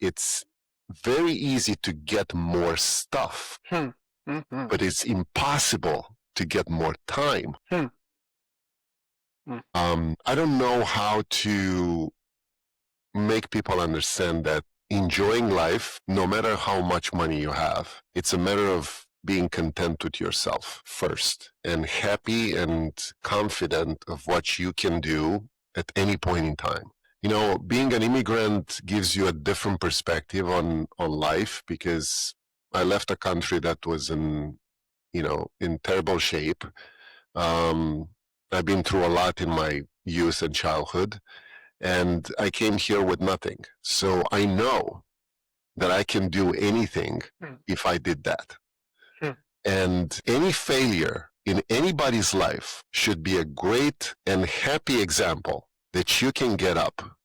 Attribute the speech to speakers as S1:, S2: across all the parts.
S1: it's very easy to get more stuff, but it's impossible to get more time. I don't know how to make people understand that enjoying life, no matter how much money you have, it's a matter of being content with yourself first and happy and confident of what you can do at any point in time. Being an immigrant gives you a different perspective on life, because I left a country that was in terrible shape. I've been through a lot in my youth and childhood, and I came here with nothing. So I know that I can do anything if I did that. And any failure in anybody's life should be a great and happy example that you can get up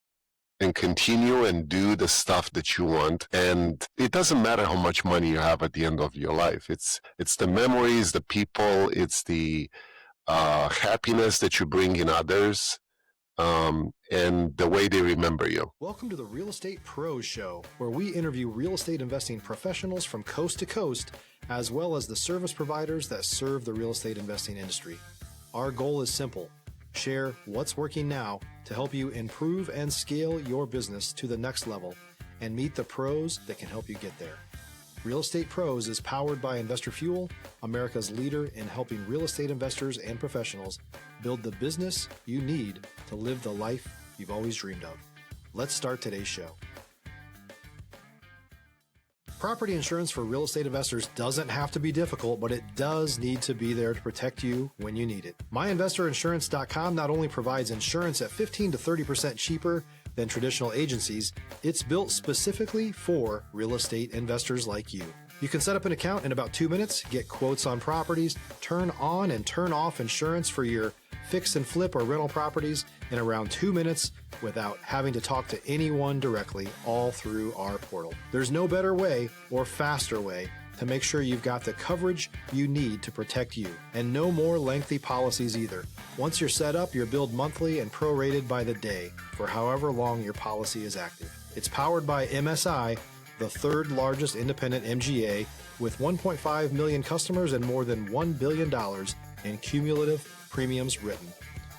S1: and continue and do the stuff that you want. And it doesn't matter how much money you have at the end of your life. It's the memories, the people, it's the happiness that you bring in others, and the way they remember you.
S2: Welcome to the Real Estate Pros Show, where we interview real estate investing professionals from coast to coast, as well as the service providers that serve the real estate investing industry. Our goal is simple: share what's working now to help you improve and scale your business to the next level and meet the pros that can help you get there. Real Estate Pros is powered by Investor Fuel, America's leader in helping real estate investors and professionals build the business you need to live the life you've always dreamed of. Let's start today's show. Property insurance for real estate investors doesn't have to be difficult, but it does need to be there to protect you when you need it. MyInvestorInsurance.com not only provides insurance at 15 to 30% cheaper than traditional agencies, it's built specifically for real estate investors like you. You can set up an account in about 2 minutes, get quotes on properties, turn on and turn off insurance for your fix and flip or rental properties in around 2 minutes without having to talk to anyone directly, all through our portal. There's no better way or faster way to make sure you've got the coverage you need to protect you, and no more lengthy policies either. Once you're set up, you're billed monthly and prorated by the day for however long your policy is active. It's powered by MSI, the third largest independent MGA, with 1.5 million customers and more than $1 billion in cumulative premiums written.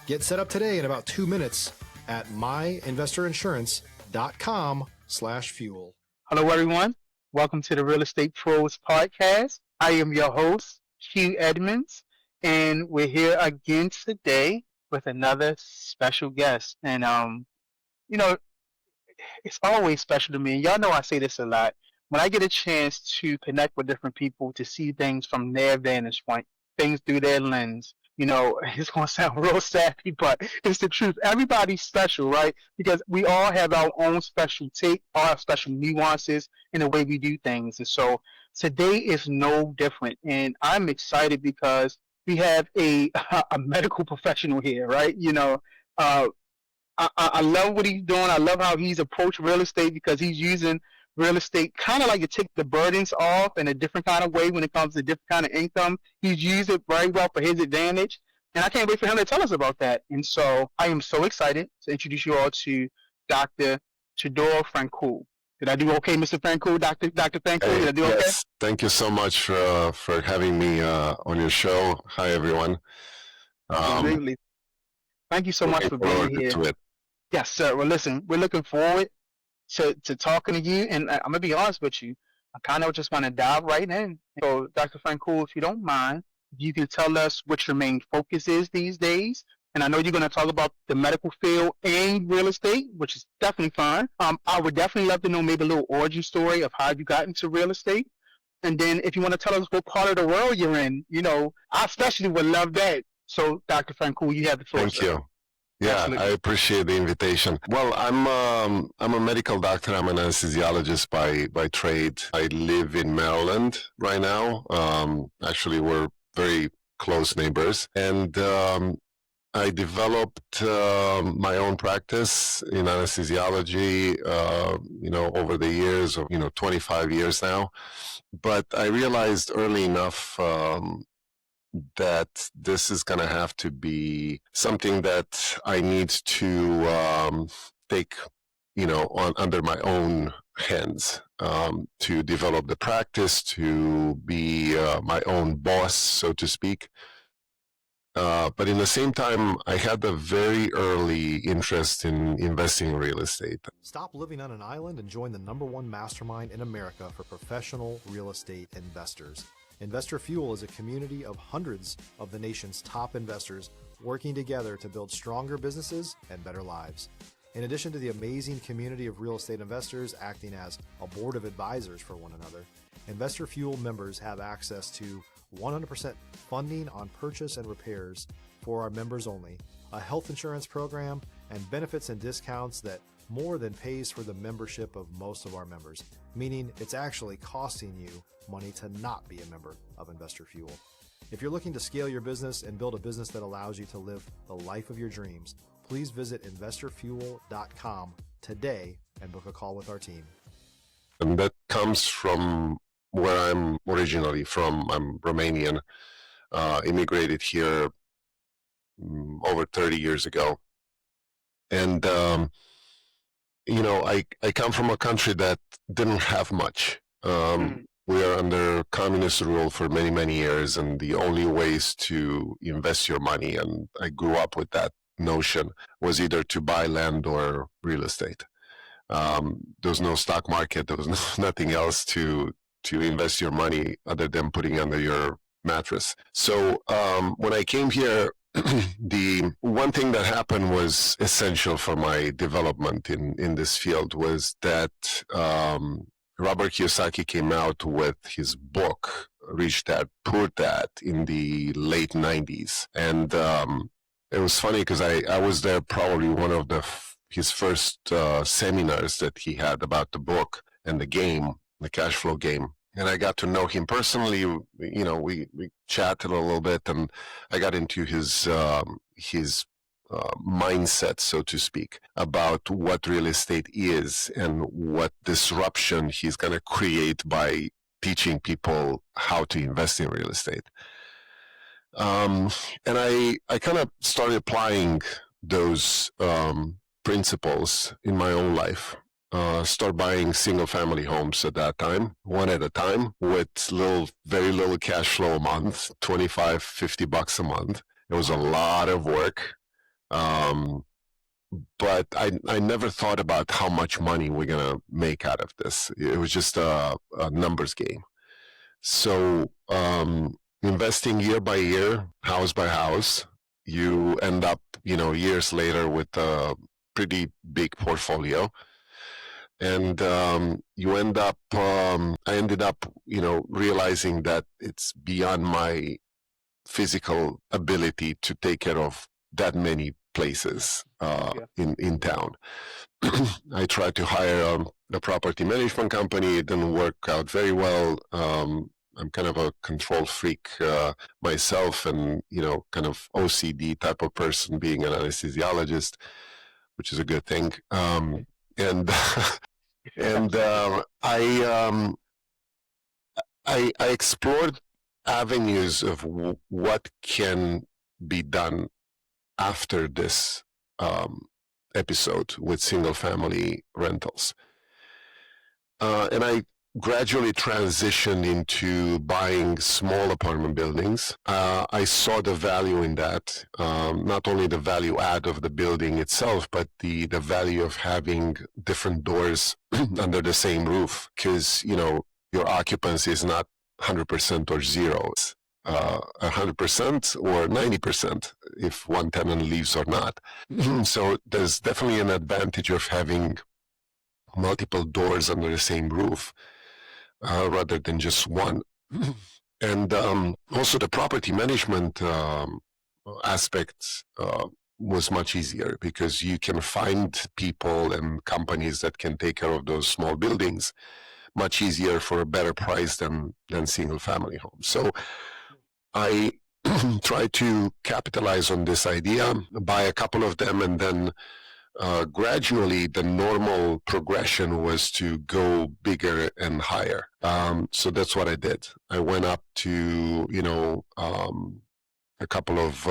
S2: Get set up today in about 2 minutes at myinvestorinsurance.com/fuel.
S3: Hello, everyone. Welcome to the Real Estate Pros Podcast. I am your host, Hugh Edmonds, and we're here again today with another special guest. And, it's always special to me. And y'all know I say this a lot. When I get a chance to connect with different people, to see things from their vantage point, things through their lens, it's going to sound real sappy, but it's the truth. Everybody's special, right? Because we all have our own special take, our special nuances in the way we do things. And so today is no different. And I'm excited because we have a medical professional here, right? I love what he's doing. I love how he's approached real estate, because he's using real estate kind of like to take the burdens off in a different kind of way when it comes to different kind of income. He's used it very well for his advantage. And I can't wait for him to tell us about that. And so I am so excited to introduce you all to Dr. Tudor Francu. Did I do okay, Mr. Francu? Dr. Francu, did I do okay?
S1: Yes, thank you so much for having me on your show. Hi, everyone.
S3: Absolutely. Thank you so much for being here. Yes, sir. Well, listen, we're looking forward to talking to you, and I'm gonna be honest with you. I kind of just want to dive right in. So, Dr. Francu, if you don't mind, if you can tell us what your main focus is these days. And I know you're going to talk about the medical field and real estate, which is definitely fine. I would definitely love to know maybe a little origin story of how you got into real estate. And then if you want to tell us what part of the world you're in, I especially would love that. So, Dr. Francu, you have the floor.
S1: Thank you. Yeah, absolutely. I appreciate the invitation. Well, I'm a medical doctor. I'm an anesthesiologist by trade. I live in Maryland right now. Actually, we're very close neighbors. And I developed my own practice in anesthesiology, over the years of, 25 years now. But I realized early enough that this is going to have to be something that I need to take under my own hands, to develop the practice, to be my own boss, so to speak. But in the same time, I had a very early interest in investing in real estate.
S2: Stop living on an island and join the #1 mastermind in America for professional real estate investors. Investor Fuel is a community of hundreds of the nation's top investors working together to build stronger businesses and better lives. In addition to the amazing community of real estate investors acting as a board of advisors for one another, Investor Fuel members have access to 100% funding on purchase and repairs for our members only, a health insurance program, and benefits and discounts that more than pays for the membership of most of our members, meaning it's actually costing you money to not be a member of Investor Fuel. If you're looking to scale your business and build a business that allows you to live the life of your dreams, please visit investorfuel.com today and book a call with our team.
S1: And that comes from where I'm originally from. I'm Romanian, immigrated here over 30 years ago. And, I come from a country that didn't have much. We are under communist rule for many, many years, and the only ways to invest your money, and I grew up with that notion, was either to buy land or real estate. There was no stock market. There was nothing else to invest your money other than putting under your mattress. So when I came here, the one thing that happened was essential for my development in this field was that Robert Kiyosaki came out with his book, Rich Dad, Poor Dad, in the late 90s. And it was funny because I was there probably one of his first seminars that he had about the book and the game, the cash flow game. And I got to know him personally. We chatted a little bit, and I got into his mindset, so to speak, about what real estate is and what disruption he's going to create by teaching people how to invest in real estate. And I kind of started applying those principles in my own life. Start buying single-family homes at that time, one at a time, with very little cash flow a month, $25, $50 a month. It was a lot of work. But I never thought about how much money we're going to make out of this. It was just a numbers game. So investing year by year, house by house, you end up, years later with a pretty big portfolio. And you end up, I ended up, realizing that it's beyond my physical ability to take care of that many places in town. I tried to hire a property management company. It didn't work out very well. I'm kind of a control freak myself, and kind of OCD type of person, being an anesthesiologist, which is a good thing. And I explored avenues of what can be done after this episode with single-family rentals. And I gradually transitioned into buying small apartment buildings. I saw the value in that, not only the value add of the building itself, but the value of having different doors under the same roof, because, your occupancy is not 100% or zero. 100% or 90% if one tenant leaves or not. So there's definitely an advantage of having multiple doors under the same roof rather than just one. And also the property management aspect was much easier, because you can find people and companies that can take care of those small buildings much easier for a better price than single family homes. So I tried to capitalize on this idea, buy a couple of them, and then gradually the normal progression was to go bigger and higher. So that's what I did. I went up to, a couple of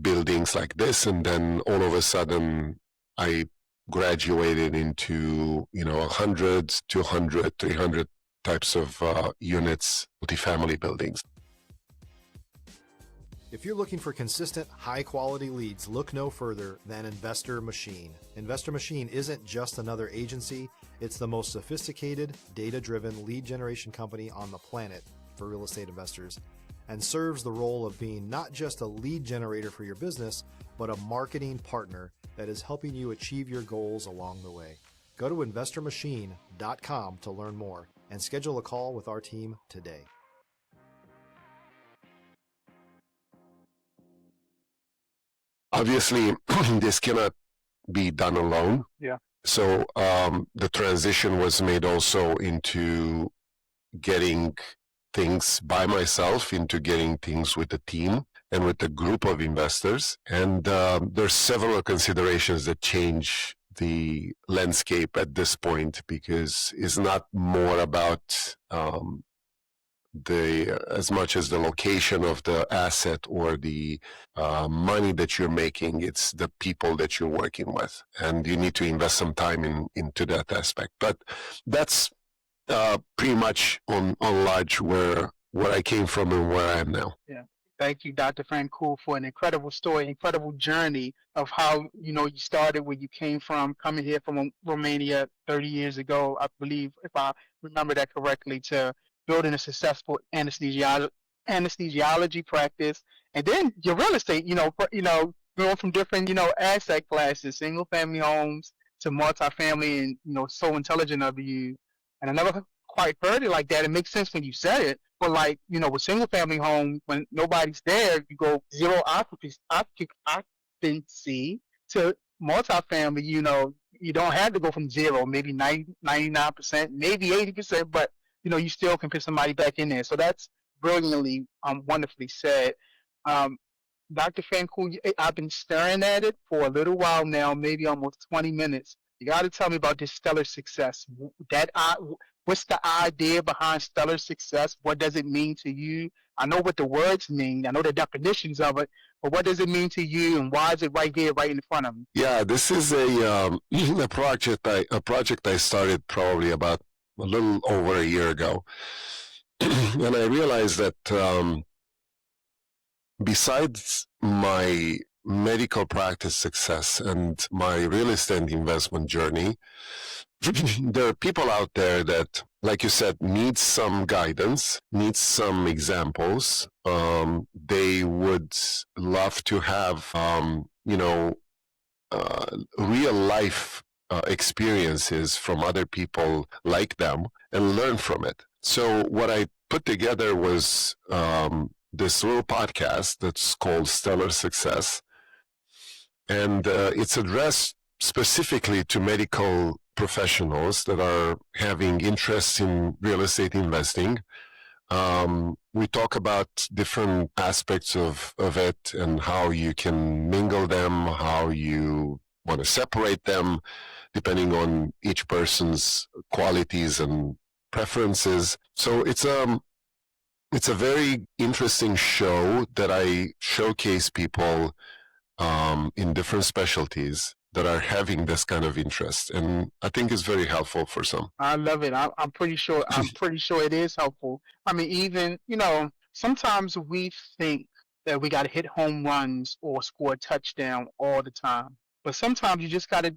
S1: buildings like this, and then all of a sudden I graduated into, 100, 200, 300 types of units, multifamily buildings.
S2: If you're looking for consistent, high-quality leads, look no further than Investor Machine. Investor Machine isn't just another agency. It's the most sophisticated, data-driven lead generation company on the planet for real estate investors, and serves the role of being not just a lead generator for your business, but a marketing partner that is helping you achieve your goals along the way. Go to investormachine.com to learn more and schedule a call with our team today.
S1: Obviously, this cannot be done alone.
S3: Yeah.
S1: So the transition was made also into getting things by myself, into getting things with the team and with a group of investors. And there's several considerations that change the landscape at this point, because it's not more about as much as the location of the asset or the money that you're making. It's the people that you're working with, and you need to invest some time into that aspect. But that's pretty much on large where I came from and where I am now.
S3: Yeah. Thank you, Dr. Francu, for an incredible story, incredible journey of how, you started, where you came from, coming here from Romania 30 years ago, I believe, if I remember that correctly, to building a successful anesthesiology practice. And then your real estate, going from different, asset classes, single family homes to multifamily, and, so intelligent of you. And I never quite heard it like that. It makes sense when you said it. But with single family home, when nobody's there, you go zero occupancy to multifamily. You don't have to go from zero, maybe 99%, maybe 80%, but you still can put somebody back in there. So that's brilliantly, wonderfully said. Dr. Francu, I've been staring at it for a little while now, maybe almost 20 minutes. You got to tell me about this stellar success. What's the idea behind stellar success? What does it mean to you? I know what the words mean. I know the definitions of it, but what does it mean to you, and why is it right here, right in front of me?
S1: Yeah, this is a project I started probably about a little over a year ago, and I realized that besides my medical practice success and my real estate investment journey, there are people out there that, like you said, need some guidance, need some examples. They would love to have, real life experiences from other people like them and learn from it. So what I put together was this little podcast that's called Stellar Success. And it's addressed specifically to medical professionals that are having interest in real estate investing. We talk about different aspects of it and how you can mingle them, how you want to separate them, depending on each person's qualities and preferences. So it's a very interesting show that I showcase people in different specialties that are having this kind of interest, and I think it's very helpful for some.
S3: I love it. I'm pretty sure. I'm pretty sure it is helpful. I mean, even sometimes we think that we got to hit home runs or score a touchdown all the time, but sometimes you just gotta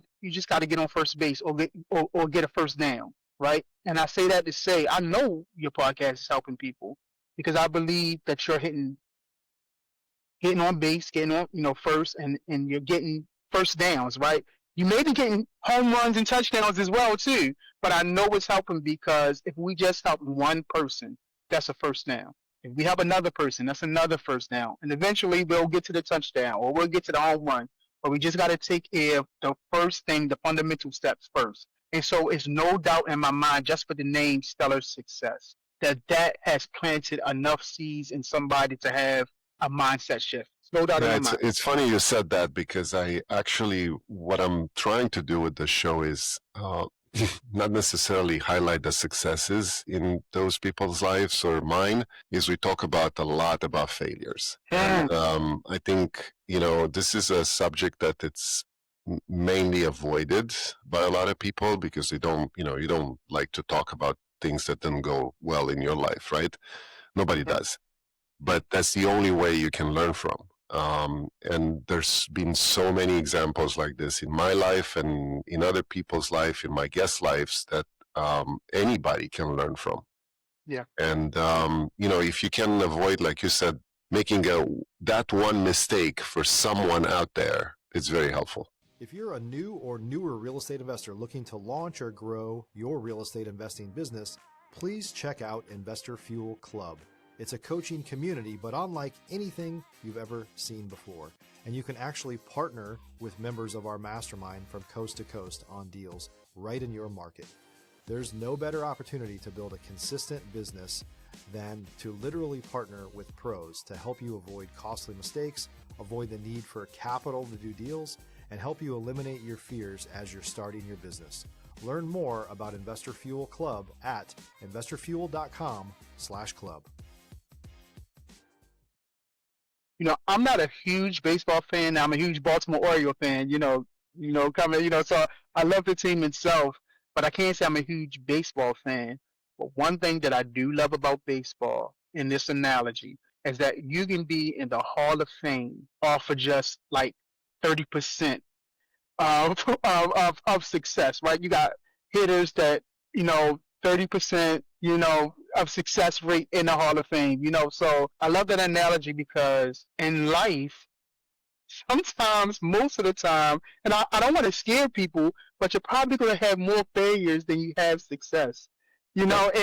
S3: get on first base or get a first down, right? And I say that to say I know your podcast is helping people because I believe that you're hitting on base, getting on, first, and you're getting first downs, right? You may be getting home runs and touchdowns as well, too. But I know it's helping because if we just help one person, that's a first down. If we help another person, that's another first down. And eventually we'll get to the touchdown or we'll get to the home run. But we just got to take care of the first thing, the fundamental steps first. And so it's no doubt in my mind, just for the name Stellar Success, that has planted enough seeds in somebody to have a mindset shift. No doubt in my mind.
S1: It's funny you said that because what I'm trying to do with the show is not necessarily highlight the successes in those people's lives or mine, is we talk a lot about failures. And I think, this is a subject that it's mainly avoided by a lot of people because they don't, you don't like to talk about things that didn't go well in your life, right? Nobody does. But that's the only way you can learn from. And there's been so many examples like this in my life and in other people's life, in my guest lives, that anybody can learn from.
S3: Yeah.
S1: And, if you can avoid, like you said, making that one mistake for someone out there, it's very helpful.
S2: If you're a new or newer real estate investor looking to launch or grow your real estate investing business, please check out Investor Fuel Club. It's a coaching community, but unlike anything you've ever seen before. And you can actually partner with members of our mastermind from coast to coast on deals right in your market. There's no better opportunity to build a consistent business than to literally partner with pros to help you avoid costly mistakes, avoid the need for capital to do deals, and help you eliminate your fears as you're starting your business. Learn more about Investor Fuel Club at investorfuel.com/club.
S3: I'm not a huge baseball fan. I'm a huge Baltimore Oriole fan, so I love the team itself, but I can't say I'm a huge baseball fan. But one thing that I do love about baseball in this analogy is that you can be in the Hall of Fame off of just like 30% of success, right? You got hitters that, 30%, of success rate in the Hall of Fame, So I love that analogy because in life, sometimes, most of the time, and I don't want to scare people, but you're probably going to have more failures than you have success, but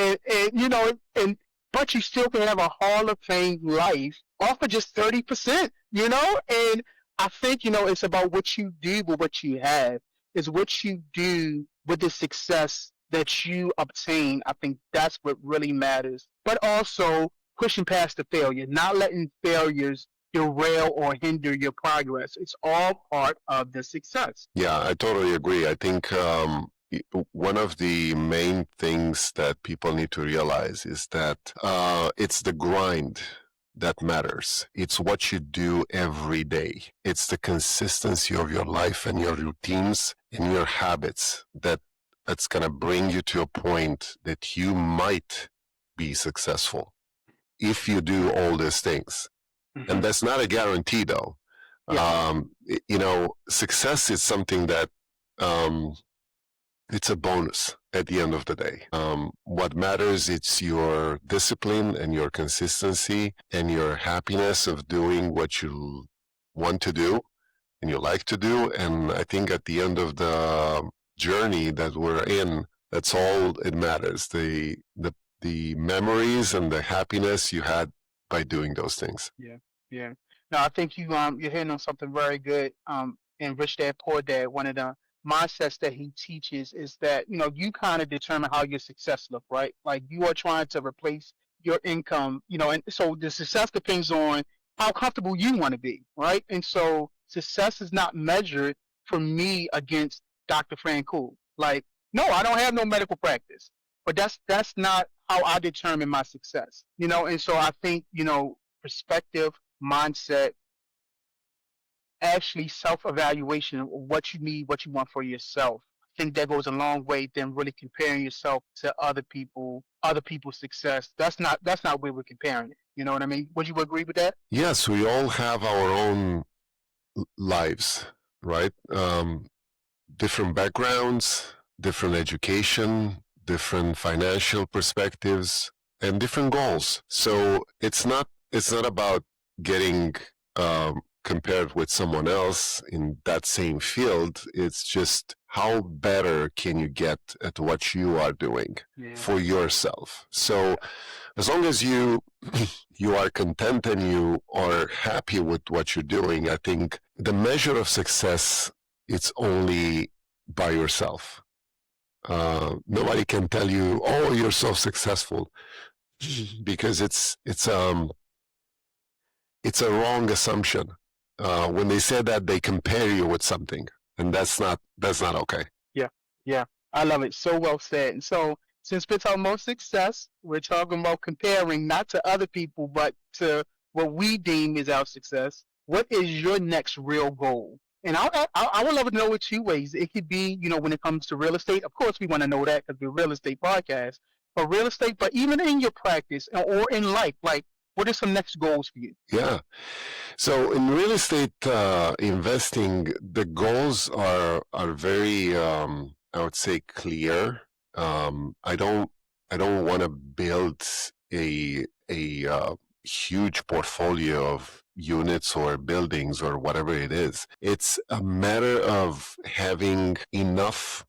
S3: you still can have a Hall of Fame life off of just 30%, and I think, it's about what you do with what you have. It's what you do with the success that you obtain. I think that's what really matters. But also pushing past the failure, not letting failures derail or hinder your progress. It's all part of the success.
S1: Yeah, I totally agree. I think one of the main things that people need to realize is that it's the grind that matters. It's what you do every day. It's the consistency of your life and your routines and your habits that's going to bring you to a point that you might be successful if you do all these things. Mm-hmm. And that's not a guarantee, though. Yeah. Success is something that it's a bonus at the end of the day. What matters is your discipline and your consistency and your happiness of doing what you want to do and you like to do. And I think at the end of the journey that we're in, that's all it matters. The memories and the happiness you had by doing those things.
S3: Yeah. No, I think you're hitting on something very good. In Rich Dad Poor Dad, one of the mindsets that he teaches is that you kind of determine how your success look, right? Like you are trying to replace your income, and so the success depends on how comfortable you want to be, right? And so success is not measured for me against Dr. Francu. Like, no, I don't have no medical practice, but that's not how I determine my success, And so I think perspective, mindset, actually self-evaluation of what you need, what you want for yourself. I think that goes a long way than really comparing yourself to other people's success. That's not where we're comparing it. You know what I mean? Would you agree with that?
S1: Yes, we all have our own lives, right? Different backgrounds, different education, different financial perspectives, and different goals. So it's not about getting compared with someone else in that same field. It's just how better can you get at what you are doing for yourself. So as long as you are content and you are happy with what you're doing, I think the measure of success, it's only by yourself. Nobody can tell you, oh, you're so successful, because it's a wrong assumption. When they say that, they compare you with something, and that's not okay.
S3: Yeah, I love it. So well said. And so, since we're talking about success, we're talking about comparing not to other people, but to what we deem is our success. What is your next real goal? And I would love to know it two ways. It could be, when it comes to real estate. Of course, we want to know that because we're a real estate podcast. But real estate, but even in your practice or in life, like, what are some next goals for you?
S1: Yeah. So in real estate investing, the goals are very, I would say, clear. I don't want to build a huge portfolio of units or buildings or whatever it is. It's a matter of having enough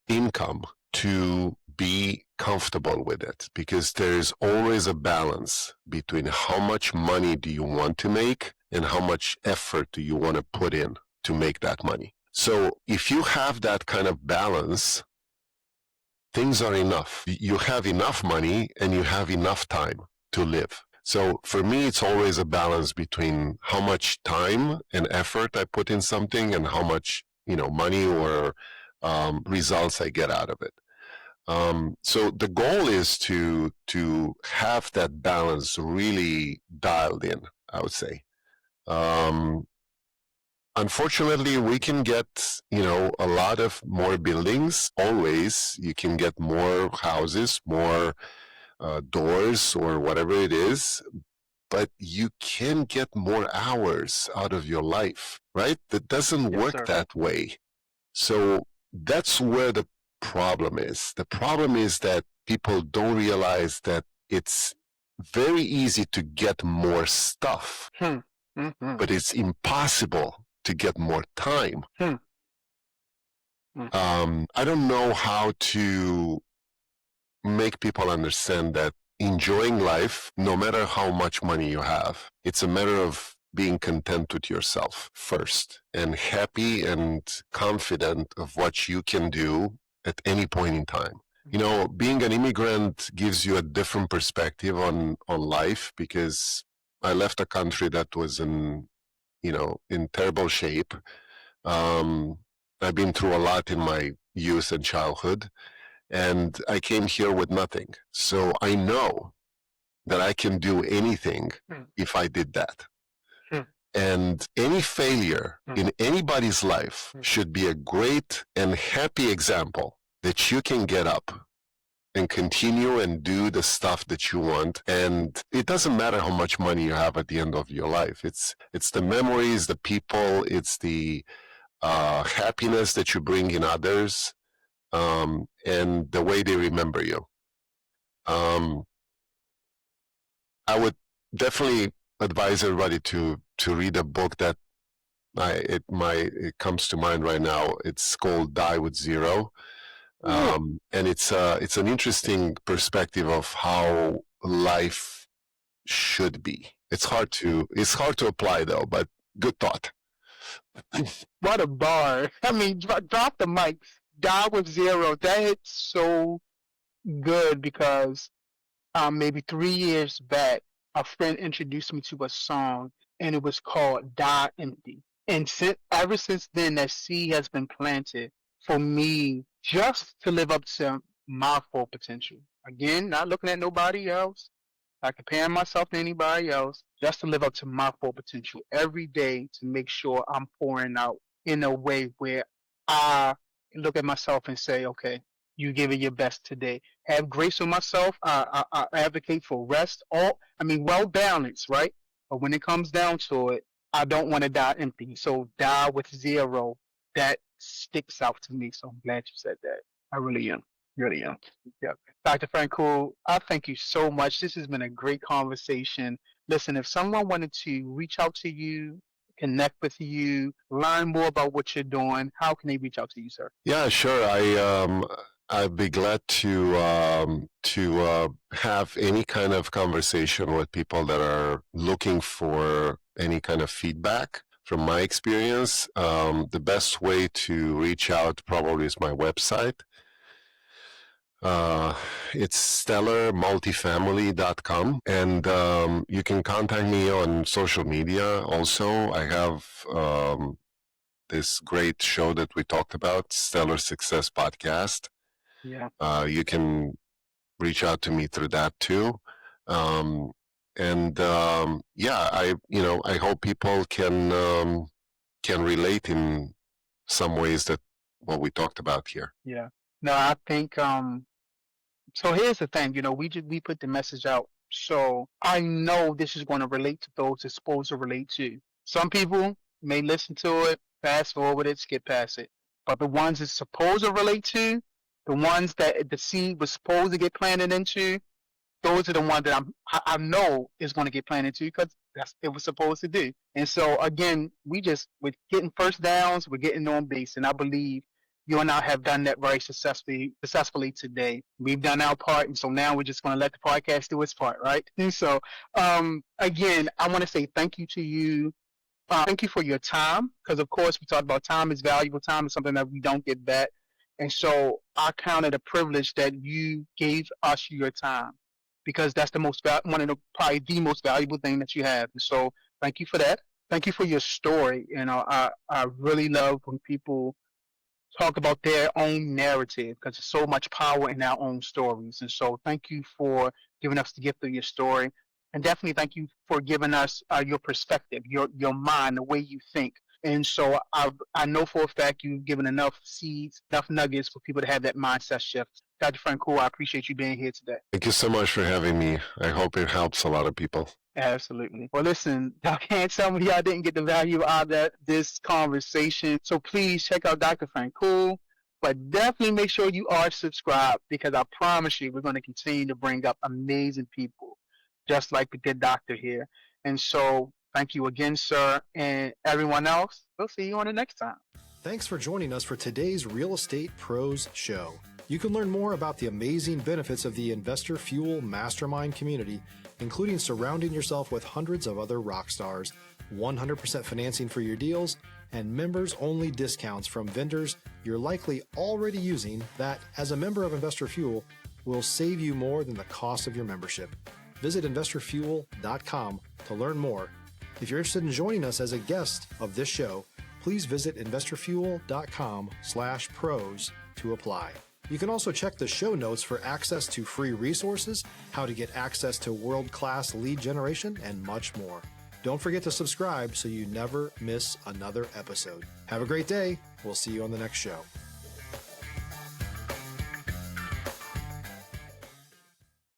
S1: income to be comfortable with it, because there's always a balance between how much money do you want to make and how much effort do you want to put in to make that money. So if you have that kind of balance, things are enough. You have enough money and you have enough time to live. So for me, it's always a balance between how much time and effort I put in something and how much, money or results I get out of it. So the goal is to have that balance really dialed in, I would say. Unfortunately, we can get, a lot of more buildings. Always, you can get more houses, more doors, or whatever it is, but you can get more hours out of your life, right? That doesn't work that way. So that's where the problem is. The problem is that people don't realize that it's very easy to get more stuff, but it's impossible to get more time. I don't know how to make people understand that enjoying life, no matter how much money you have, it's a matter of being content with yourself first and happy and confident of what you can do at any point in time. Being an immigrant gives you a different perspective on life, because I left a country that was in terrible shape. I've been through a lot in my youth and childhood, and I came here with nothing. So I know that I can do anything if I did that. And any failure in anybody's life should be a great and happy example that you can get up and continue and do the stuff that you want. And it doesn't matter how much money you have at the end of your life. It's the memories, the people, it's the happiness that you bring in others, and the way they remember you. I would definitely advise everybody to read a book that it comes to mind right now. It's called Die with Zero. And it's an interesting perspective of how life should be. It's hard to apply though, but good thought.
S3: What a bar! I mean, drop the mic. Die with Zero. That hits so good because maybe 3 years back, a friend introduced me to a song, and it was called "Die Empty." And ever since then, that seed has been planted for me, just to live up to my full potential. Again, not looking at nobody else, not comparing myself to anybody else, just to live up to my full potential every day, to make sure I'm pouring out in a way where I look at myself and say, okay, you give it your best today. Have grace with myself. I advocate for rest. Well balanced, right? But when it comes down to it, I don't want to die empty. So die with zero. That sticks out to me. So I'm glad you said that. I really am. Really am. Yeah. Dr. Francu, I thank you so much. This has been a great conversation. Listen, if someone wanted to reach out to you, connect with you, learn more about what you're doing, how can they reach out to you, sir?
S1: Yeah, sure. I'd be glad to have any kind of conversation with people that are looking for any kind of feedback. From my experience, the best way to reach out probably is my website. It's stellarmultifamily.com, and you can contact me on social media. Also, I have this great show that we talked about, Stellar Success Podcast.
S3: Yeah.
S1: You can reach out to me through that too. I hope people can can relate in some ways that what we talked about here.
S3: Yeah. No, I think so here's the thing, we put the message out. So I know this is going to relate to those it's supposed to relate to. Some people may listen to it, fast forward it, skip past it. But the ones it's supposed to relate to, the ones that the seed was supposed to get planted into, those are the ones that I know is going to get planted into because that's what it was supposed to do. And so again, we're getting first downs, we're getting on base, and I believe you and I have done that very successfully today. We've done our part, and so now we're just going to let the podcast do its part, right? And so again, I want to say thank you to you. Thank you for your time, because of course we talked about time is valuable. Time is something that we don't get back, and so I count it a privilege that you gave us your time, because that's one of the probably the most valuable thing that you have. And so thank you for that. Thank you for your story. I really love when people talk about their own narrative, because there's so much power in our own stories. And so thank you for giving us the gift of your story. And definitely thank you for giving us your perspective, your mind, the way you think. And so I know for a fact you've given enough seeds, enough nuggets for people to have that mindset shift. Dr. Francu, I appreciate you being here today.
S1: Thank you so much for having me. I hope it helps a lot of people.
S3: Absolutely. Well, listen, I can't tell me y'all didn't get the value out of this conversation. So please check out Dr. Francu, but definitely make sure you are subscribed, because I promise you we're going to continue to bring up amazing people, just like the good doctor here. And so thank you again, sir, and everyone else. We'll see you on the next time.
S2: Thanks for joining us for today's Real Estate Pros Show. You can learn more about the amazing benefits of the Investor Fuel Mastermind community, including surrounding yourself with hundreds of other rock stars, 100% financing for your deals, and members-only discounts from vendors you're likely already using that, as a member of Investor Fuel, will save you more than the cost of your membership. Visit investorfuel.com to learn more. If you're interested in joining us as a guest of this show, please visit investorfuel.com/pros to apply. You can also check the show notes for access to free resources, how to get access to world-class lead generation, and much more. Don't forget to subscribe so you never miss another episode. Have a great day. We'll see you on the next show.